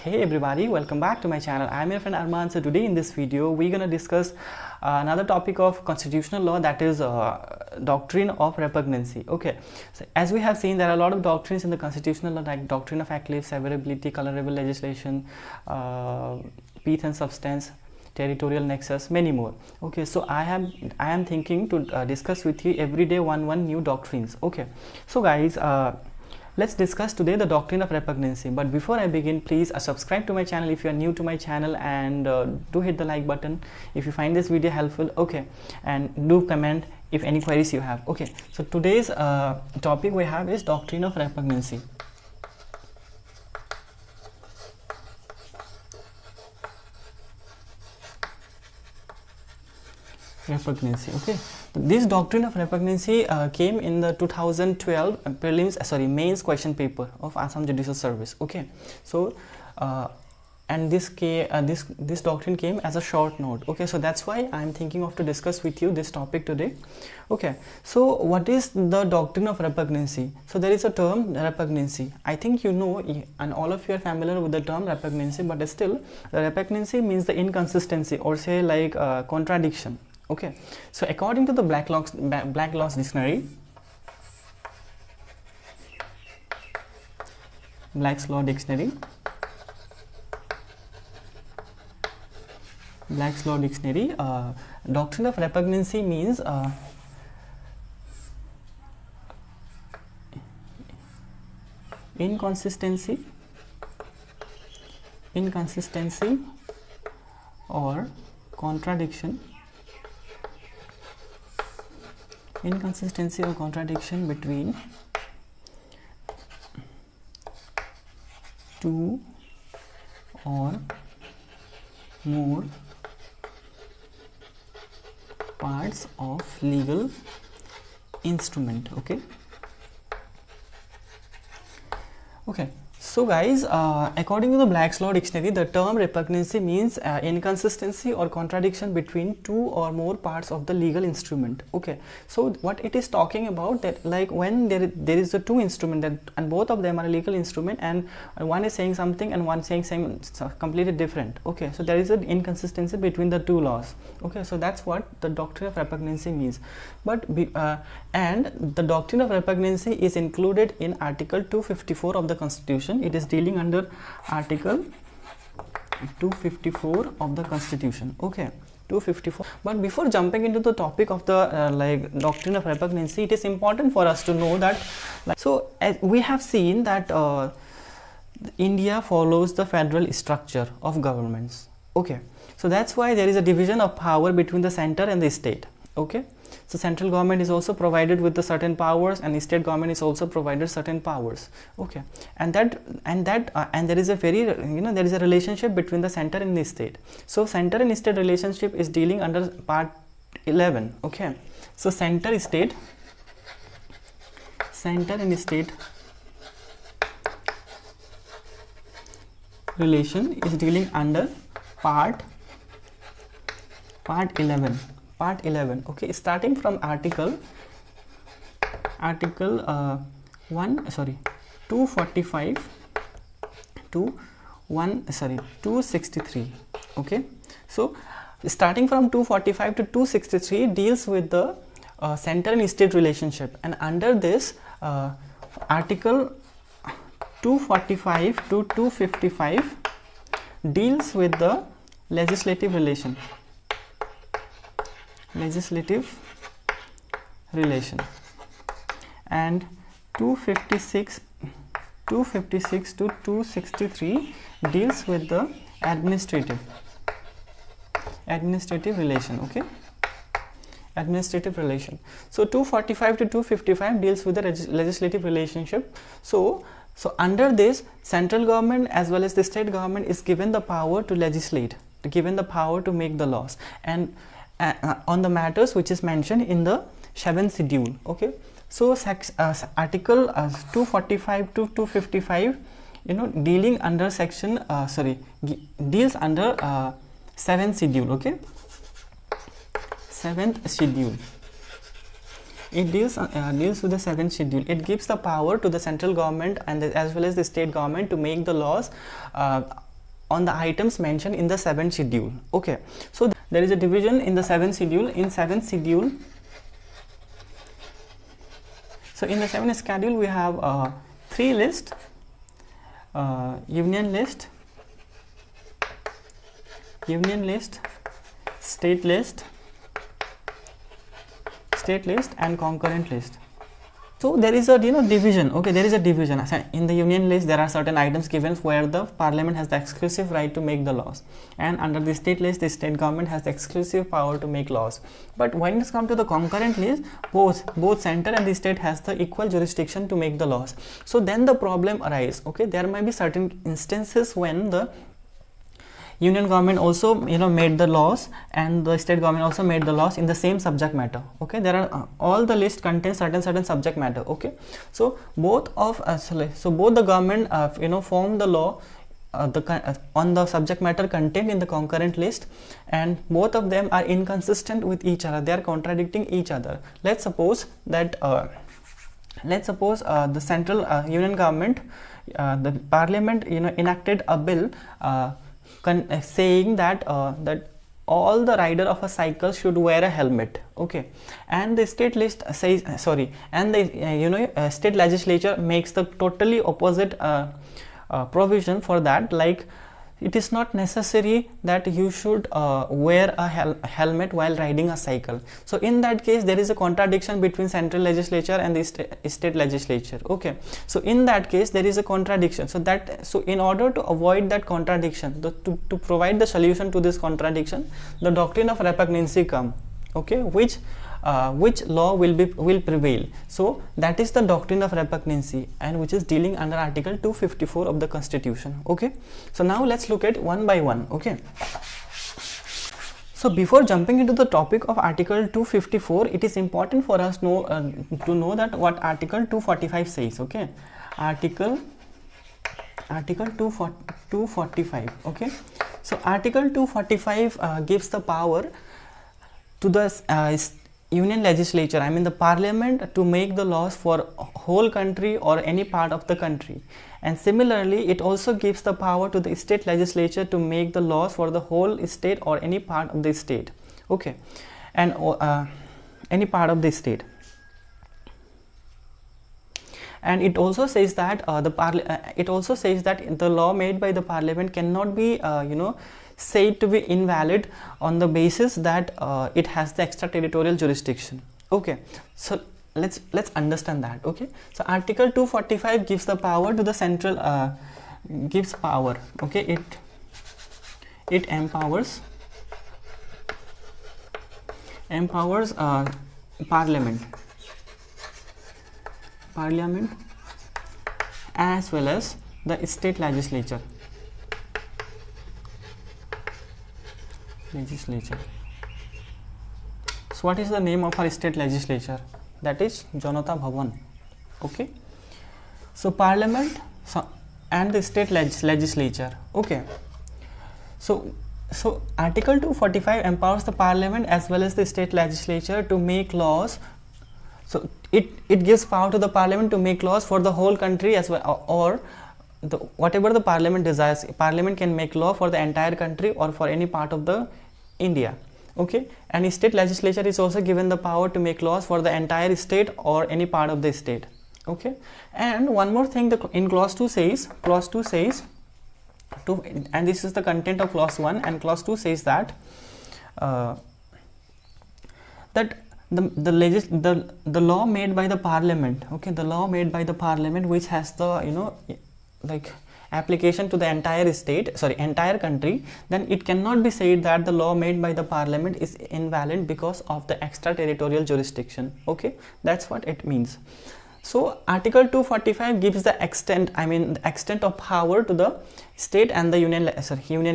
Hey everybody, welcome back to my channel. I'm your friend Arman. So today in this video we're gonna discuss another topic of constitutional law, that is doctrine of repugnancy. Okay, so as we have seen, there are a lot of doctrines in the constitutional law, like doctrine of eclipse, severability, colorable legislation, pith and substance, territorial nexus, many more. Okay, so I am thinking to discuss with you every day one new doctrines. Okay, so guys, let's discuss today the doctrine of repugnancy. But before I begin, please subscribe to my channel if you are new to my channel, and do hit the like button if you find this video helpful. Okay, and do comment if any queries you have. Okay, so today's topic we have is doctrine of repugnancy. Repugnancy. Okay, this doctrine of repugnancy came in the 2012 mains question paper of Assam Judicial Service. Okay, so and this doctrine came as a short note. Okay, so that's why I'm thinking of to discuss with you this topic today. Okay, so what is the doctrine of repugnancy? So there is a term, repugnancy. I think you know, and all of you are familiar with the term repugnancy, but still the repugnancy means the inconsistency, or say like contradiction. Okay, so according to the Blacklock's dictionary, Black's Law Dictionary, doctrine of repugnancy means inconsistency or contradiction between two or more parts of legal instrument. Okay, so guys, according to the Black's Law Dictionary, the term repugnancy means inconsistency or contradiction between two or more parts of the legal instrument. Okay, so what it is talking about, that like when there is a two instrument that, and both of them are a legal instrument, and one is saying something and one saying completely different. Okay, so there is an inconsistency between the two laws. Okay, so that's what the doctrine of repugnancy means. But and the doctrine of repugnancy is included in Article 254 of the Constitution. It is dealing under Article 254 of the Constitution. Okay, 254. But before jumping into the topic of the doctrine of repugnancy, it is important for us to know that, so as we have seen that India follows the federal structure of governments. Okay, so that's why there is a division of power between the center and the state. Okay, so central government is also provided with the certain powers, and the state government is also provided certain powers. Okay, and there is a very, there is a relationship between the center and the state. So center and state relationship is dealing under part 11. Okay, so center and state relation is dealing under part 11. Okay, starting from article 245 to 263. Okay, so starting from 245 to 263 deals with the center and state relationship, and under this article 245 to 255 deals with the legislative relation, and 256 to 263 deals with the administrative relation. Okay, administrative relation. So 245 to 255 deals with the legislative relationship. So under this, central government as well as the state government is given the power to legislate, given the power to make the laws, and on the matters which is mentioned in the 7th schedule. Okay, so article 245 to 255, dealing under section deals under 7th schedule. Okay, 7th schedule. It deals with the 7th schedule. It gives the power to the central government and as well as the state government to make the laws on the items mentioned in the 7th schedule. Okay, so there is a division in the 7th schedule. In 7th schedule, so in the 7th schedule we have 3 lists: union list, state list, and concurrent list. So there is a division. Okay, there is a division. In the union list there are certain items given where the parliament has the exclusive right to make the laws, and under the state list the state government has the exclusive power to make laws. But when it's come to the concurrent list, both center and the state has the equal jurisdiction to make the laws. So then the problem arises. Okay, there might be certain instances when the union government also made the laws and the state government also made the laws in the same subject matter. Okay, there are all the list contains certain subject matter. Okay, so both the government form the law on the subject matter contained in the concurrent list, and both of them are inconsistent with each other. They are contradicting each other. Let's suppose that the central union government, the parliament enacted a bill saying that all the rider of a cycle should wear a helmet. Okay, and the state list says and the state legislature makes the totally opposite provision for that, like it is not necessary that you should wear a helmet while riding a cycle. So in that case there is a contradiction between central legislature and the state legislature. Okay, so in that case there is a contradiction. So in order to avoid that contradiction, to provide the solution to this contradiction, the doctrine of repugnancy come. Okay, which law will prevail. So that is the doctrine of repugnancy, and which is dealing under Article 254 of the Constitution. Okay, so now let's look at one by one. Okay, so before jumping into the topic of Article 254, it is important for us to know that what Article 245 says. Okay, Article 245. Okay, so Article 245 gives the power to the union legislature, I mean the parliament, to make the laws for whole country or any part of the country. And similarly, it also gives the power to the state legislature to make the laws for the whole state or any part of the state. Okay, and any part of the state. And it also says that the law made by the parliament cannot be said to be invalid on the basis that it has the extraterritorial jurisdiction. Okay, so let's understand that. Okay, so Article 245 gives the power to the central gives power. Okay, it empowers parliament as well as the state legislature. So what is the name of our state legislature? That is Janata Bhavan. Okay, so parliament and the state legislature. Okay, so Article 245 empowers the parliament as well as the state legislature to make laws. So it gives power to the parliament to make laws for the whole country as well, or whatever the parliament desires. Parliament can make law for the entire country or for any part of the India. Okay, and state legislature is also given the power to make laws for the entire state or any part of the state. Okay, and one more thing, in clause 2 says, and this is the content of clause 1, and clause 2 says that that the law made by the parliament, okay, the law made by the parliament which has the like application to the entire country, then it cannot be said that the law made by the parliament is invalid because of the extraterritorial jurisdiction. Okay, that's what it means. So Article 245 gives the extent of power to the state and the union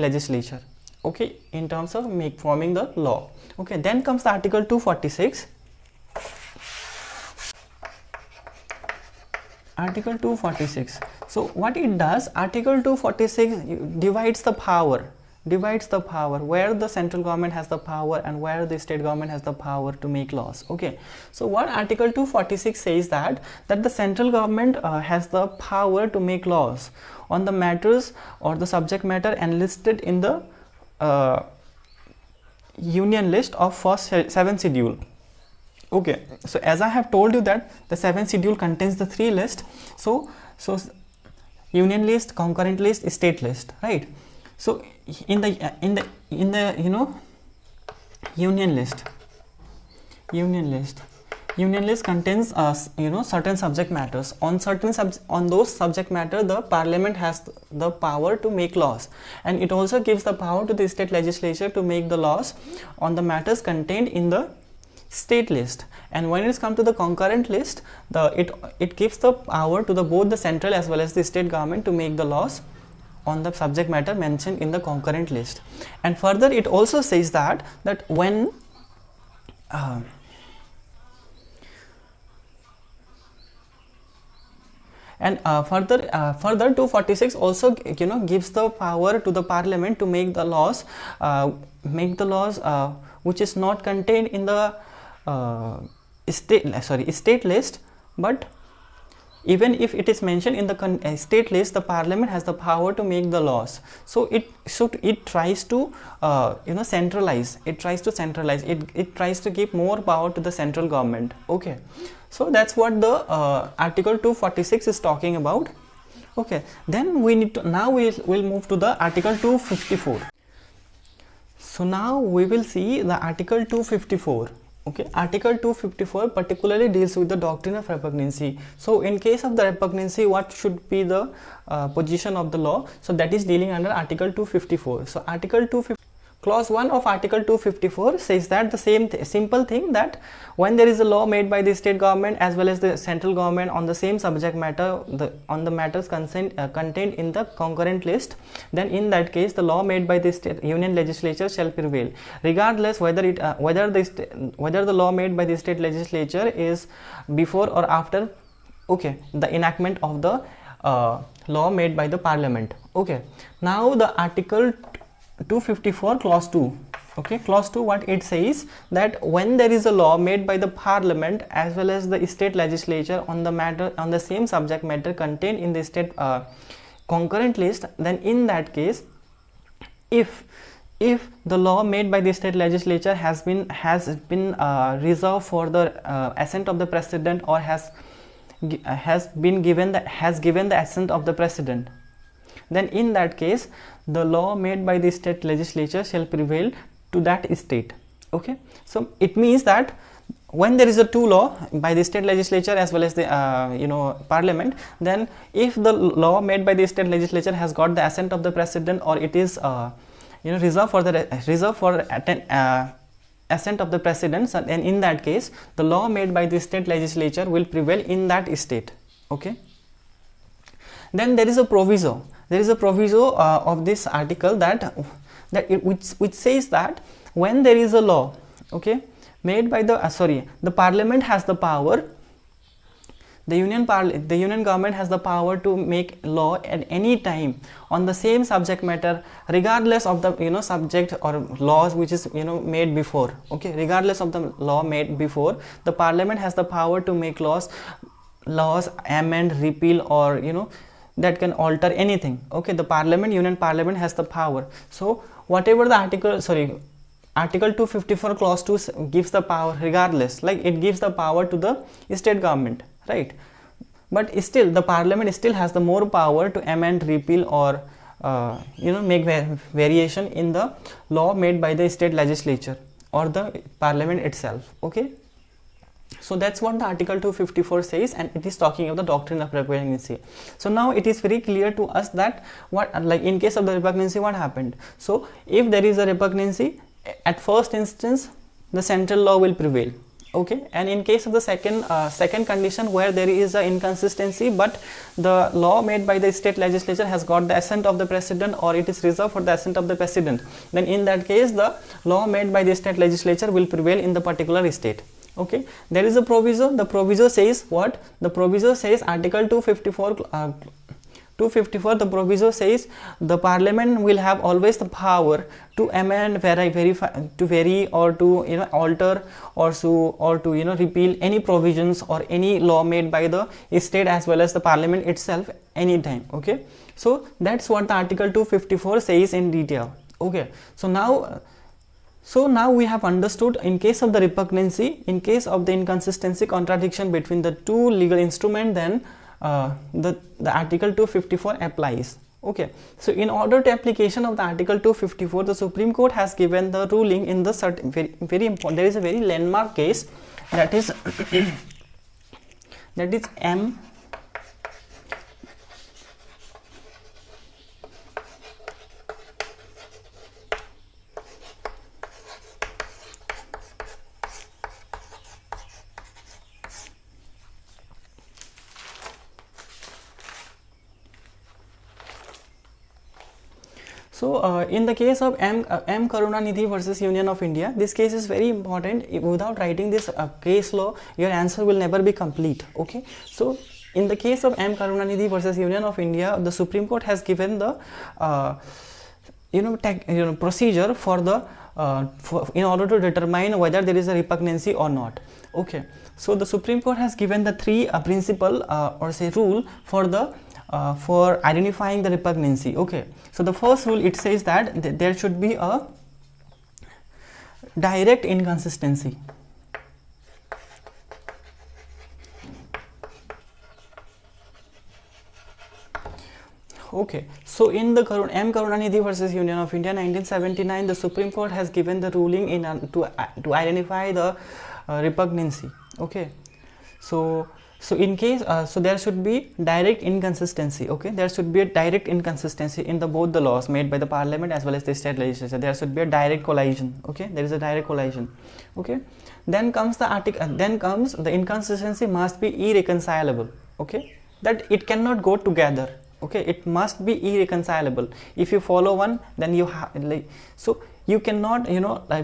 legislature. Okay, in terms of forming the law. Okay, then comes the Article 246. Article 246. So what it does, Article 246 divides the power where the central government has the power and where the state government has the power to make laws. Okay, so what Article 246 says that the central government has the power to make laws on the matters or the subject matter enlisted in the union list of first 7 schedule. Okay, so as I have told you that the 7th schedule contains the 3 lists, so union list, concurrent list, state list, right? So in the you know union list contains you know certain subject matters. On those subject matter, the parliament has the power to make laws, and it also gives the power to the state legislature to make the laws on the matters contained in the state list. And when it's come to the concurrent list, it gives the power to both the central as well as the state government to make the laws on the subject matter mentioned in the concurrent list. And further, it also says that when further 246 also you know gives the power to the parliament to make the laws which is not contained in the state list, but even if it is mentioned in the state list, the parliament has the power to make the laws. So it tries to you know centralize. It tries to give more power to the central government. Okay, so that's what the article 246 is talking about. Okay, then we'll move to the article 254. So now we will see the article 254. Okay, article 254 particularly deals with the doctrine of repugnancy. So in case of the repugnancy, what should be the position of the law? So that is dealing under article 254. So article 254, clause 1 of article 254 says that the simple thing, that when there is a law made by the state government as well as the central government on the same subject matter, on the matters contained in the concurrent list, then in that case the law made by the state union legislature shall prevail, regardless whether the law made by the state legislature is before or after, okay, the enactment of the law made by the parliament. Okay, now the article 254 clause 2. Okay, clause 2, what it says, that when there is a law made by the parliament as well as the state legislature on the same subject matter contained in the state concurrent list, then in that case, if the law made by the state legislature has been reserved for the assent of the president, or has given the assent of the president, then in that case the law made by the state legislature shall prevail to that state. Okay, so it means that when there is a two law by the state legislature as well as the parliament, then if the law made by the state legislature has got the assent of the president, or it is reserved for assent of the president, and in that case the law made by the state legislature will prevail in that state. Okay, then there is a proviso of this article which says that when there is a law, okay, made by the parliament has the power, the union government has the power to make law at any time on the same subject matter, regardless of the subject or laws which is made before. Okay, regardless of the law made before, the parliament has the power to make laws, amend, repeal, or that can alter anything. Okay, the union parliament has the power. So whatever the article 254 clause 2 gives the power, regardless, like it gives the power to the state government, right? But still the parliament still has the more power to amend, repeal, or make variation in the law made by the state legislature or the parliament itself. Okay, so that's what the article 254 says, and it is talking of the doctrine of repugnancy. So now it is very clear to us that in case of the repugnancy, what happened. So if there is a repugnancy, at first instance the central law will prevail. Okay, and in case of the second condition, where there is an inconsistency but the law made by the state legislature has got the assent of the president, or it is reserved for the assent of the president, then in that case the law made by the state legislature will prevail in the particular state. Okay, there is a proviso. The proviso says what? The proviso says article 254 the proviso says the parliament will have always the power to amend, vary, or to alter, or to repeal any provisions or any law made by the state as well as the parliament itself anytime. Okay, So that's what the Article 254 says in detail. Okay, so now we have understood, in case of the repugnancy, in case of the inconsistency, contradiction between the two legal instruments, then the Article 254 applies. Okay, so in order to application of the Article 254, the Supreme Court has given the ruling in the certain very important, there is a very landmark case, that is that is M. So in the case of M. Karunanidhi versus Union of India, this case is very important. Without writing this case law, your answer will never be complete. Okay, so in the case of M. Karunanidhi versus Union of India, the Supreme Court has given the procedure for the in order to determine whether there is a repugnancy or not. Okay, so the Supreme Court has given the three principle or say rule for the for identifying the repugnancy. Okay, so the first rule, it says that there should be a direct inconsistency. Okay, so in the M. Karunanidhi versus Union of India 1979, the Supreme Court has given the ruling in to identify the repugnancy. Okay, so in case so there should be direct inconsistency. Okay, there should be a direct inconsistency in the both the laws made by the parliament as well as the state legislature. There should be a direct collision. Okay, there is a direct collision. Okay, then comes the article, then comes the inconsistency must be irreconcilable. Okay, that it cannot go together. Okay, it must be irreconcilable. If you follow one, then you have so you cannot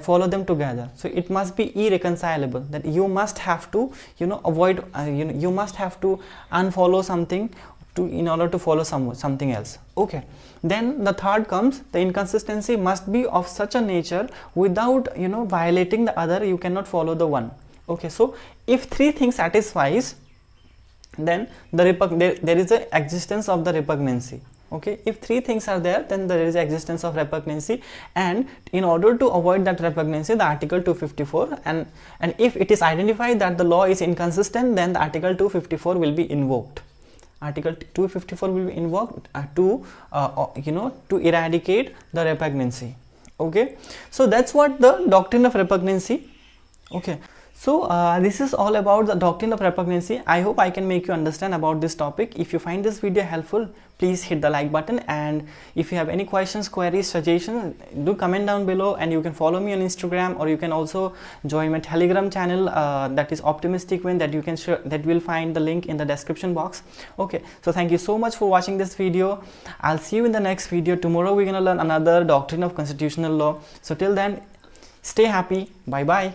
follow them together. So it must be irreconcilable, that you must have to avoid you must have to unfollow something in order to follow something else. Okay, then the third comes, the inconsistency must be of such a nature without violating the other, you cannot follow the one. Okay, so if three things satisfies, then there is the existence of the repugnancy. Okay, if three things are there, then there is existence of repugnancy, and in order to avoid that repugnancy, the Article 254, and if it is identified that the law is inconsistent, then the Article 254 will be invoked. Article 254 will be invoked to eradicate the repugnancy. Okay, so that's what the doctrine of repugnancy. Okay, so this is all about the doctrine of repugnancy. I hope I can make you understand about this topic. If you find this video helpful, please hit the like button, and if you have any questions, queries, suggestions, do comment down below, and you can follow me on Instagram, or you can also join my Telegram channel, that is Optimistic Win, that you can share, that will find the link in the description box. Okay, so thank you so much for watching this video. I'll see you in the next video. Tomorrow we're gonna learn another doctrine of constitutional law. So till then, stay happy. Bye bye.